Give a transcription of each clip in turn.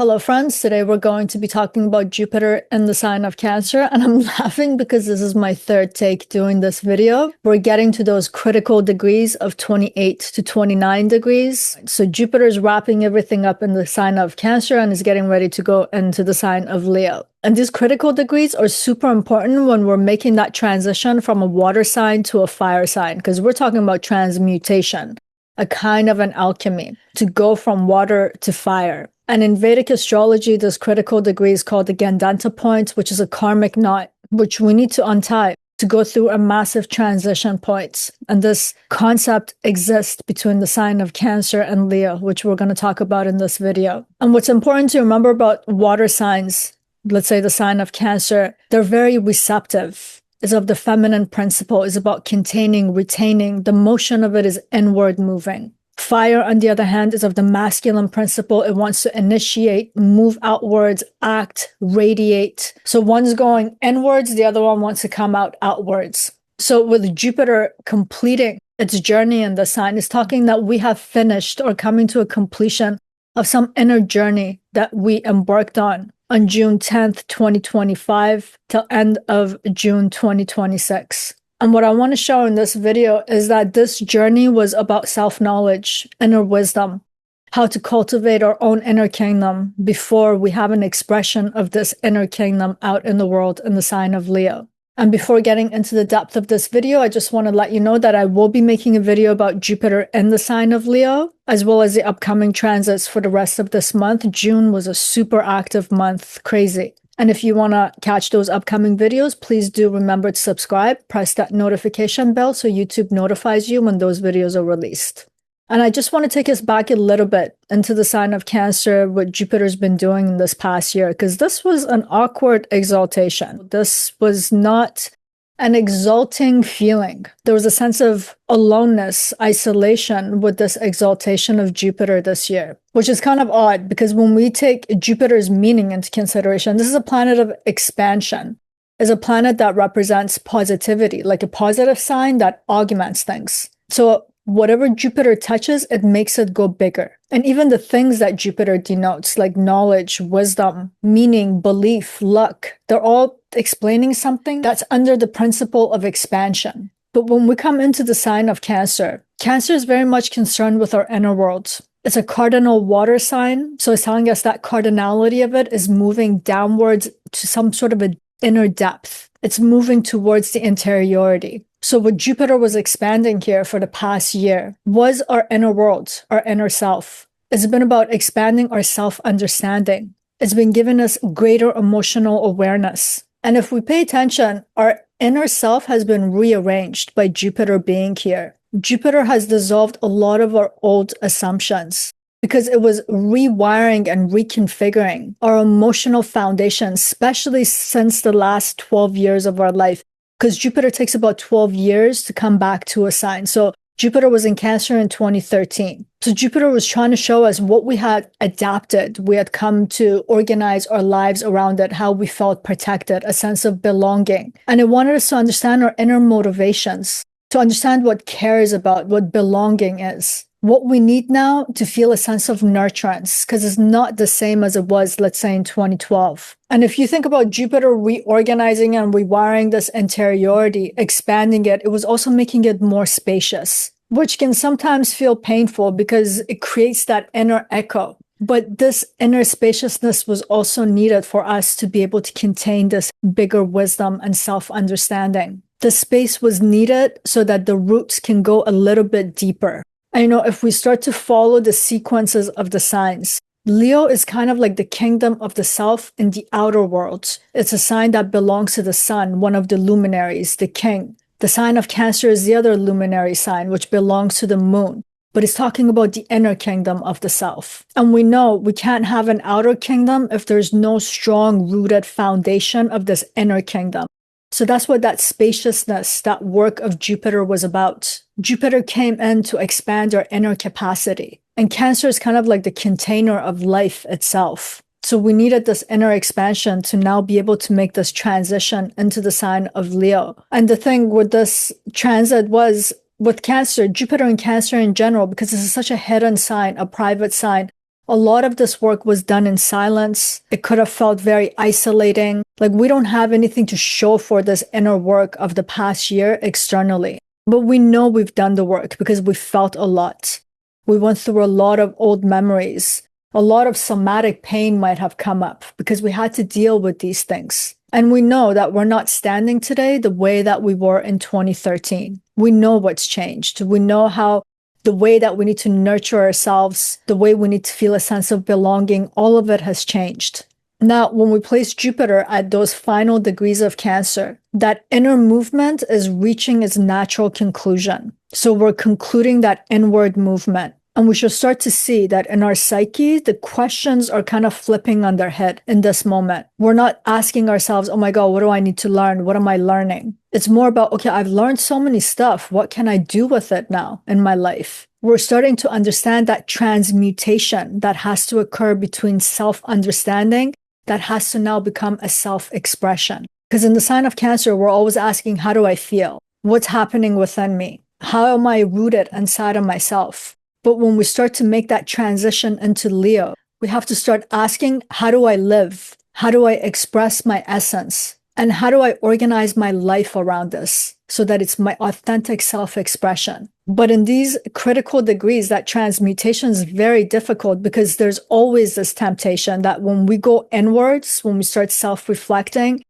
Hello friends, today we're going to be talking about Jupiter in the sign of Cancer, and I'm laughing because this is my third take doing this video. We're getting to those critical degrees of 28 to 29 degrees. So Jupiter is wrapping everything up in the sign of Cancer and is getting ready to go into the sign of Leo. And these critical degrees are super important when we're making that transition from a water sign to a fire sign, because we're talking about transmutation, a kind of an alchemy, to go from water to fire. And in Vedic astrology, this critical degree is called the Gandanta point, which is a karmic knot, which we need to untie to go through a massive transition point. And this concept exists between the sign of Cancer and Leo, which we're going to talk about in this video. And what's important to remember about water signs, let's say the sign of Cancer, they're very receptive. It's of the feminine principle, is about containing, retaining. The motion of it is inward moving. Fire, on the other hand, is of the masculine principle. It wants to initiate, move outwards, act, radiate. So one's going inwards, the other one wants to come out outwards. So with Jupiter completing its journey in the sign, it's talking that we have finished or coming to a completion of some inner journey that we embarked on June 10th, 2025 till end of June 2026. And what I want to show in this video is that this journey was about self-knowledge, inner wisdom, how to cultivate our own inner kingdom before we have an expression of this inner kingdom out in the world in the sign of Leo. And before getting into the depth of this video, I just want to let you know that I will be making a video about Jupiter in the sign of Leo, as well as the upcoming transits for the rest of this month. June was a super active month, crazy. And if you want to catch those upcoming videos, please do remember to subscribe, press that notification bell so YouTube notifies you when those videos are released. And I just want to take us back a little bit into the sign of Cancer, what Jupiter's been doing in this past year, because this was an awkward exaltation. This was not an exalting feeling. There was a sense of aloneness, isolation with this exaltation of Jupiter this year, which is kind of odd because when we take Jupiter's meaning into consideration, this is a planet of expansion. It's a planet that represents positivity, like a positive sign that augments things. So whatever Jupiter touches, it makes it go bigger. And even the things that Jupiter denotes, like knowledge, wisdom, meaning, belief, luck, they're all explaining something that's under the principle of expansion. But when we come into the sign of Cancer, Cancer is very much concerned with our inner world. It's a cardinal water sign, so it's telling us that cardinality of it is moving downwards to some sort of an inner depth. It's moving towards the interiority. So what Jupiter was expanding here for the past year was our inner world, our inner self. It's been about expanding our self-understanding. It's been giving us greater emotional awareness. And if we pay attention, our inner self has been rearranged by Jupiter being here. Jupiter has dissolved a lot of our old assumptions because it was rewiring and reconfiguring our emotional foundation, especially since the last 12 years of our life. Because Jupiter takes about 12 years to come back to a sign. So Jupiter was in Cancer in 2013. So Jupiter was trying to show us what we had adapted. We had come to organize our lives around it, how we felt protected, a sense of belonging. And it wanted us to understand our inner motivations, to understand what care is about, what belonging is. What we need now to feel a sense of nurturance, because it's not the same as it was, let's say, in 2012. And if you think about Jupiter reorganizing and rewiring this interiority, expanding it, it was also making it more spacious, which can sometimes feel painful because it creates that inner echo. But this inner spaciousness was also needed for us to be able to contain this bigger wisdom and self-understanding. The space was needed so that the roots can go a little bit deeper. And if we start to follow the sequences of the signs, Leo is kind of like the kingdom of the self in the outer world. It's a sign that belongs to the sun, one of the luminaries, the king. The sign of Cancer is the other luminary sign, which belongs to the moon. But it's talking about the inner kingdom of the self. And we know we can't have an outer kingdom if there's no strong rooted foundation of this inner kingdom. So that's what that spaciousness, that work of Jupiter was about. Jupiter came in to expand our inner capacity. And Cancer is kind of like the container of life itself. So we needed this inner expansion to now be able to make this transition into the sign of Leo. And the thing with this transit was, with Cancer, Jupiter and Cancer in general, because this is such a hidden sign, a private sign, A lot of this work was done in silence. It could have felt very isolating. Like we don't have anything to show for this inner work of the past year externally. But we know we've done the work because we felt a lot. We went through a lot of old memories. A lot of somatic pain might have come up because we had to deal with these things. And we know that we're not standing today the way that we were in 2013. We know what's changed. We know how the way that we need to nurture ourselves, the way we need to feel a sense of belonging, all of it has changed. Now, when we place Jupiter at those final degrees of Cancer, that inner movement is reaching its natural conclusion. So we're concluding that inward movement. And we should start to see that in our psyche, the questions are kind of flipping on their head in this moment. We're not asking ourselves, oh my God, what do I need to learn? What am I learning? It's more about, okay, I've learned so many stuff. What can I do with it now in my life? We're starting to understand that transmutation that has to occur between self-understanding that has to now become a self-expression. Because in the sign of Cancer, we're always asking, how do I feel? What's happening within me? How am I rooted inside of myself? But when we start to make that transition into Leo, we have to start asking, how do I live? How do I express my essence? And how do I organize my life around this so that it's my authentic self-expression? But in these critical degrees, that transmutation is very difficult because there's always this temptation that when we go inwards, when we start self-reflecting,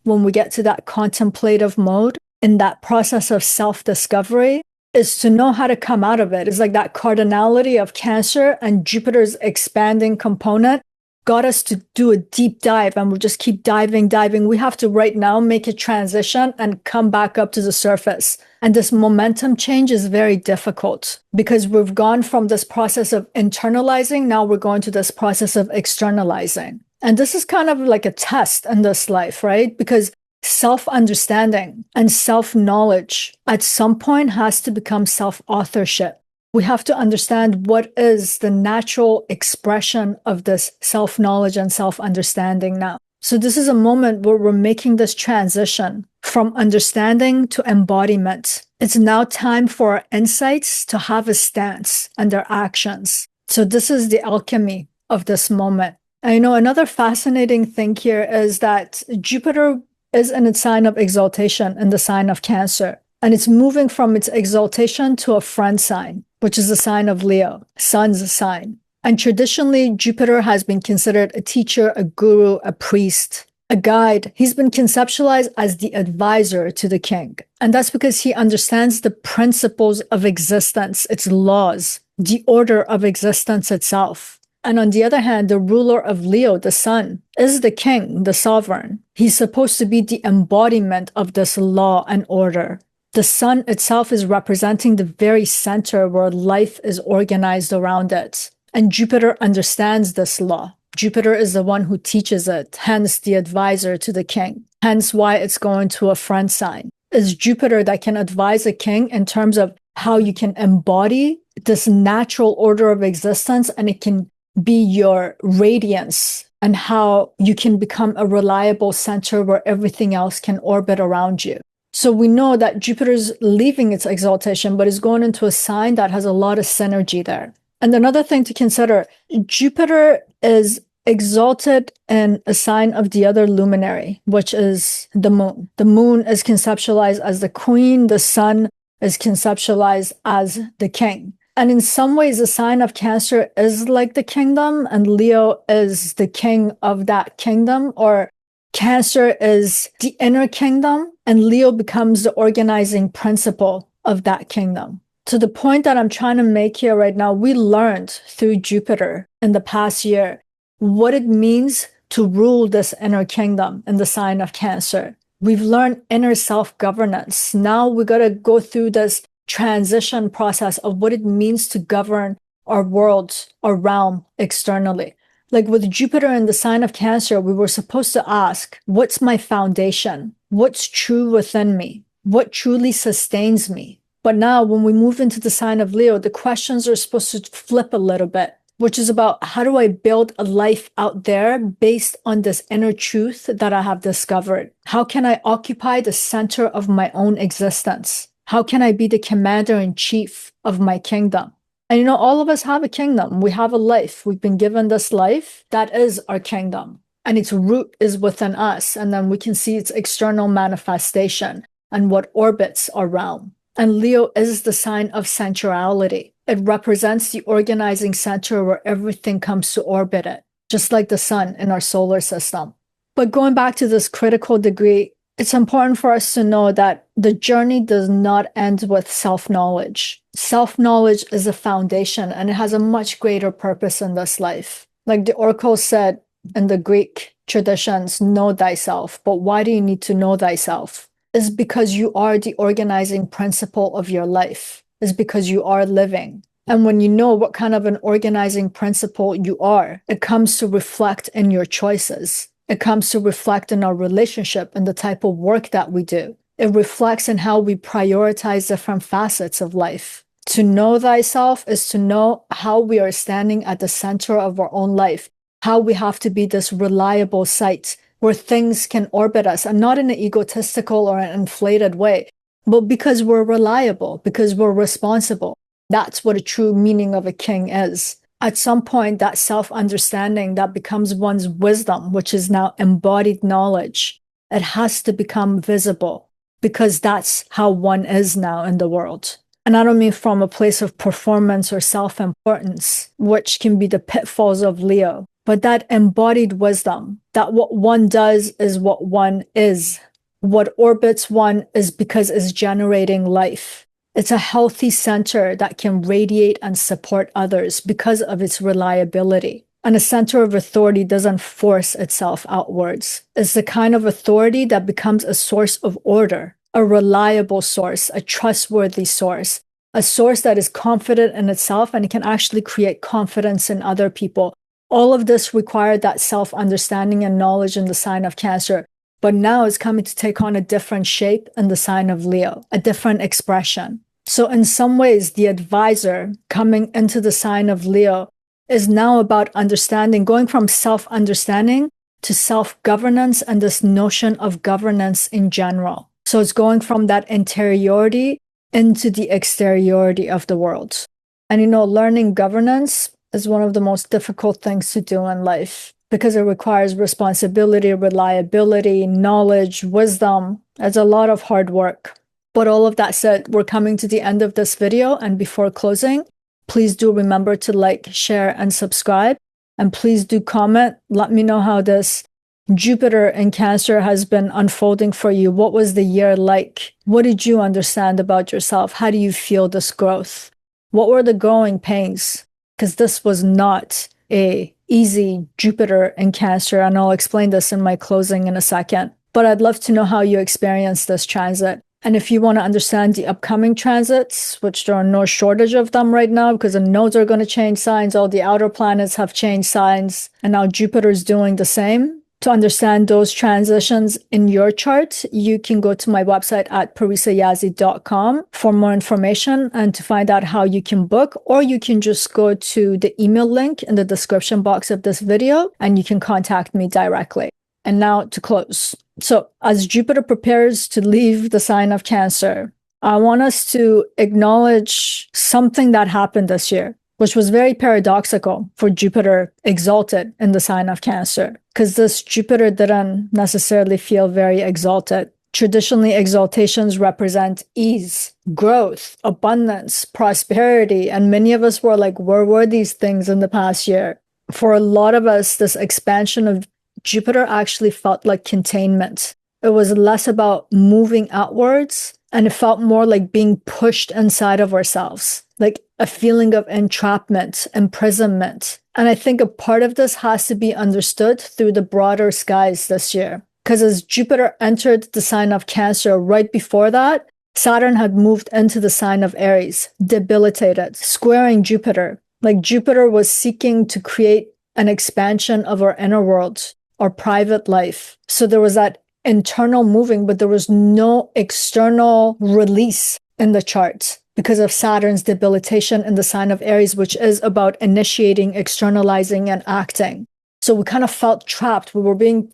when we get to that contemplative mode, in that process of self-discovery, is to know how to come out of it. It's like that cardinality of Cancer and Jupiter's expanding component got us to do a deep dive, and we'll just keep diving. We have to right now make a transition and come back up to the surface. And this momentum change is very difficult because we've gone from this process of internalizing, now we're going to this process of externalizing. And this is kind of like a test in this life, right? Because self-understanding and self-knowledge at some point has to become self-authorship. We have to understand what is the natural expression of this self-knowledge and self-understanding now. So this is a moment where we're making this transition from understanding to embodiment. It's now time for our insights to have a stance and their actions. So this is the alchemy of this moment. And another fascinating thing here is that Jupiter is in its sign of exaltation in the sign of Cancer. And it's moving from its exaltation to a friend sign, which is the sign of Leo, Sun's sign. And traditionally, Jupiter has been considered a teacher, a guru, a priest, a guide. He's been conceptualized as the advisor to the king. And that's because he understands the principles of existence, its laws, the order of existence itself. And on the other hand, the ruler of Leo, the sun, is the king, the sovereign. He's supposed to be the embodiment of this law and order. The sun itself is representing the very center where life is organized around it. And Jupiter understands this law. Jupiter is the one who teaches it, hence the advisor to the king. Hence why it's going to a friend sign. It's Jupiter that can advise a king in terms of how you can embody this natural order of existence, and it can be your radiance, and how you can become a reliable center where everything else can orbit around you. So we know that Jupiter's leaving its exaltation, but is going into a sign that has a lot of synergy there. And another thing to consider, Jupiter is exalted in a sign of the other luminary, which is the moon. The moon is conceptualized as the queen, the sun is conceptualized as the king. And in some ways, the sign of Cancer is like the kingdom, and Leo is the king of that kingdom, or Cancer is the inner kingdom, and Leo becomes the organizing principle of that kingdom. To the point that I'm trying to make here right now, we learned through Jupiter in the past year what it means to rule this inner kingdom in the sign of Cancer. We've learned inner self-governance. Now we got to go through this transition process of what it means to govern our world, our realm externally. Like with Jupiter in the sign of Cancer, we were supposed to ask, what's my foundation? What's true within me? What truly sustains me? But now when we move into the sign of Leo, the questions are supposed to flip a little bit, which is about how do I build a life out there based on this inner truth that I have discovered? How can I occupy the center of my own existence? How can I be the commander in chief of my kingdom? And all of us have a kingdom. We have a life. We've been given this life. That is our kingdom. And its root is within us. And then we can see its external manifestation and what orbits our realm. And Leo is the sign of centrality. It represents the organizing center where everything comes to orbit it, just like the sun in our solar system. But going back to this critical degree, it's important for us to know that the journey does not end with self-knowledge. Self-knowledge is a foundation, and it has a much greater purpose in this life. Like the oracle said in the Greek traditions, know thyself. But why do you need to know thyself? It's because you are the organizing principle of your life. It's because you are living. And when you know what kind of an organizing principle you are, it comes to reflect in your choices. It comes to reflect in our relationship and the type of work that we do. It reflects in how we prioritize different facets of life. To know thyself is to know how we are standing at the center of our own life, how we have to be this reliable site where things can orbit us, and not in an egotistical or an inflated way, but because we're reliable, because we're responsible. That's what a true meaning of a king is. At some point, that self-understanding that becomes one's wisdom, which is now embodied knowledge, it has to become visible because that's how one is now in the world. And I don't mean from a place of performance or self-importance, which can be the pitfalls of Leo, but that embodied wisdom, that what one does is what one is. What orbits one is because it's generating life. It's a healthy center that can radiate and support others because of its reliability. And a center of authority doesn't force itself outwards. It's the kind of authority that becomes a source of order, a reliable source, a trustworthy source, a source that is confident in itself and it can actually create confidence in other people. All of this required that self-understanding and knowledge in the sign of Cancer. But now it's coming to take on a different shape in the sign of Leo, a different expression. So in some ways, the advisor coming into the sign of Leo is now about understanding, going from self-understanding to self-governance and this notion of governance in general. So it's going from that interiority into the exteriority of the world. And learning governance is one of the most difficult things to do in life, because it requires responsibility, reliability, knowledge, wisdom. It's a lot of hard work. But all of that said, we're coming to the end of this video. And before closing, please do remember to like, share, and subscribe. And please do comment. Let me know how this Jupiter in Cancer has been unfolding for you. What was the year like? What did you understand about yourself? How do you feel this growth? What were the growing pains? Because this was not a easy Jupiter in Cancer, and I'll explain this in my closing in a second. But I'd love to know how you experienced this transit. And if you want to understand the upcoming transits, which there are no shortage of them right now because the nodes are going to change signs, all the outer planets have changed signs, and now Jupiter's doing the same. To understand those transitions in your chart, you can go to my website at parisayazdi.com for more information and to find out how you can book, or you can just go to the email link in the description box of this video and you can contact me directly. And now to close. So as Jupiter prepares to leave the sign of Cancer, I want us to acknowledge something that happened this year, which was very paradoxical for Jupiter exalted in the sign of Cancer, because this Jupiter didn't necessarily feel very exalted. Traditionally, exaltations represent ease, growth, abundance, prosperity, and many of us were like, where were these things in the past year? For a lot of us, this expansion of Jupiter actually felt like containment. It was less about moving outwards, and it felt more like being pushed inside of ourselves, like a feeling of entrapment, imprisonment. And I think a part of this has to be understood through the broader skies this year. Because as Jupiter entered the sign of Cancer right before that, Saturn had moved into the sign of Aries, debilitated, squaring Jupiter. Like Jupiter was seeking to create an expansion of our inner world, our private life. So there was that internal moving, but there was no external release in the chart because of Saturn's debilitation in the sign of Aries, which is about initiating, externalizing, and acting. So we kind of felt trapped. We were being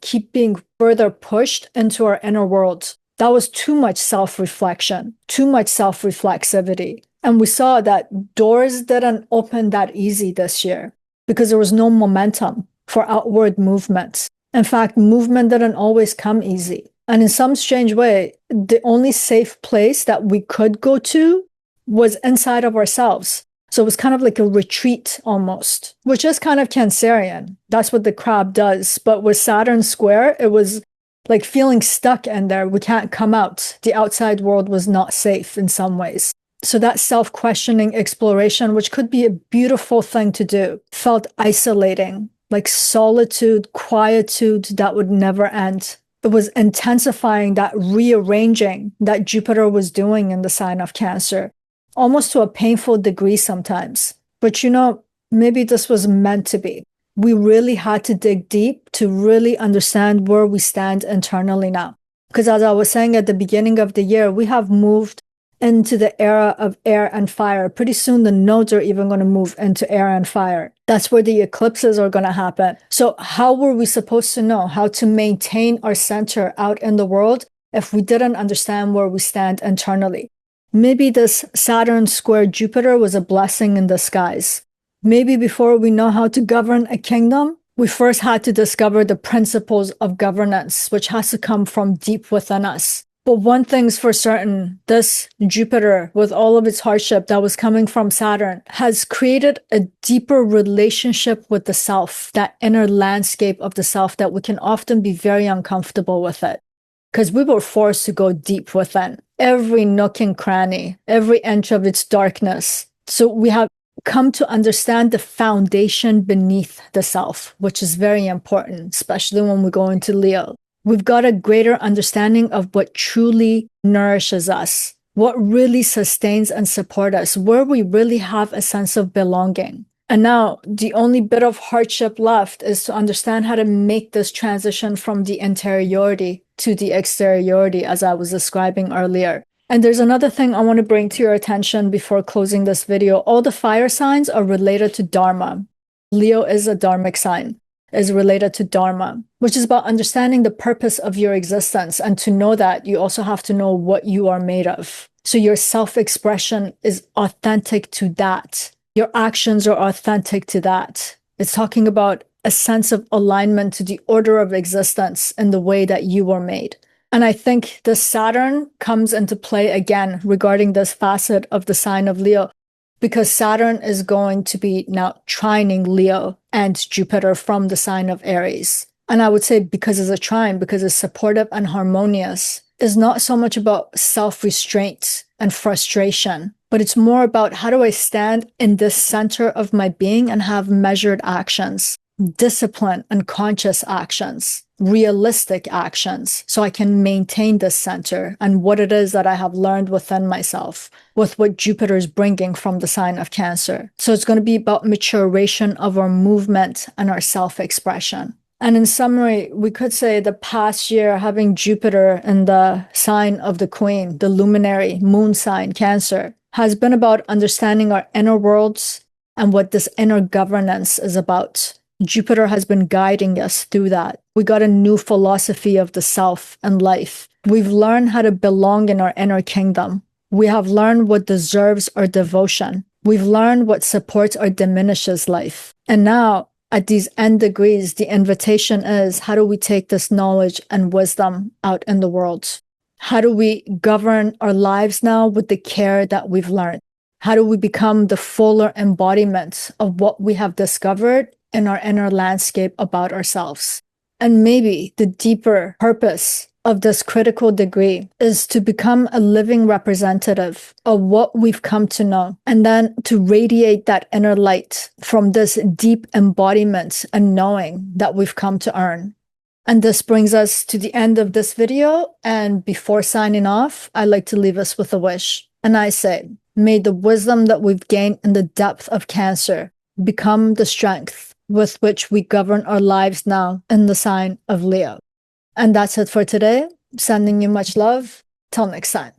further pushed into our inner world. That was too much self-reflection, too much self-reflexivity. And we saw that doors didn't open that easy this year because there was no momentum for outward movement. In fact, movement didn't always come easy. And in some strange way, the only safe place that we could go to was inside of ourselves. So it was kind of like a retreat almost, which is kind of Cancerian. That's what the crab does. But with Saturn square, it was like feeling stuck in there. We can't come out. The outside world was not safe in some ways. So that self-questioning exploration, which could be a beautiful thing to do, felt isolating, like solitude, quietude that would never end. It was intensifying that rearranging that Jupiter was doing in the sign of Cancer, almost to a painful degree sometimes. But maybe this was meant to be. We really had to dig deep to really understand where we stand internally now. Because as I was saying at the beginning of the year, we have moved into the era of air and fire. Pretty soon the nodes are even going to move into air and fire. That's where the eclipses are going to happen. So how were we supposed to know how to maintain our center out in the world if we didn't understand where we stand internally? Maybe this Saturn square Jupiter was a blessing in disguise. Maybe before we know how to govern a kingdom, we first had to discover the principles of governance, which has to come from deep within us. But one thing's for certain, this Jupiter, with all of its hardship that was coming from Saturn, has created a deeper relationship with the self, that inner landscape of the self that we can often be very uncomfortable with it. Because we were forced to go deep within every nook and cranny, every inch of its darkness. So we have come to understand the foundation beneath the self, which is very important, especially when we go into Leo. We've got a greater understanding of what truly nourishes us, what really sustains and supports us, where we really have a sense of belonging. And now the only bit of hardship left is to understand how to make this transition from the interiority to the exteriority, as I was describing earlier. And there's another thing I want to bring to your attention before closing this video. All the fire signs are related to Dharma. Leo is a Dharmic sign, is related to Dharma, which is about understanding the purpose of your existence. And to know that, you also have to know what you are made of. So your self-expression is authentic to that. Your actions are authentic to that. It's talking about a sense of alignment to the order of existence in the way that you were made. And I think the Saturn comes into play again regarding this facet of the sign of Leo, because Saturn is going to be now trining Leo and Jupiter from the sign of Aries. And I would say because it's a trine, because it's supportive and harmonious, is not so much about self-restraint and frustration, but it's more about how do I stand in this center of my being and have measured actions, discipline and conscious actions, realistic actions, so I can maintain this center and what it is that I have learned within myself with what Jupiter is bringing from the sign of Cancer. So it's going to be about maturation of our movement and our self-expression. And in summary, we could say the past year having Jupiter in the sign of the Queen, the luminary moon sign Cancer, has been about understanding our inner worlds and what this inner governance is about. Jupiter has been guiding us through that. We got a new philosophy of the self and life. We've learned how to belong in our inner kingdom. We have learned what deserves our devotion. We've learned what supports or diminishes life. And now, at these end degrees, the invitation is, how do we take this knowledge and wisdom out in the world? How do we govern our lives now with the care that we've learned? How do we become the fuller embodiment of what we have discovered in our inner landscape about ourselves? And maybe the deeper purpose of this critical degree is to become a living representative of what we've come to know, and then to radiate that inner light from this deep embodiment and knowing that we've come to earn. And this brings us to the end of this video. And before signing off, I'd like to leave us with a wish. And I say, may the wisdom that we've gained in the depth of Cancer become the strength with which we govern our lives now in the sign of Leo. And that's it for today. Sending you much love. Till next time.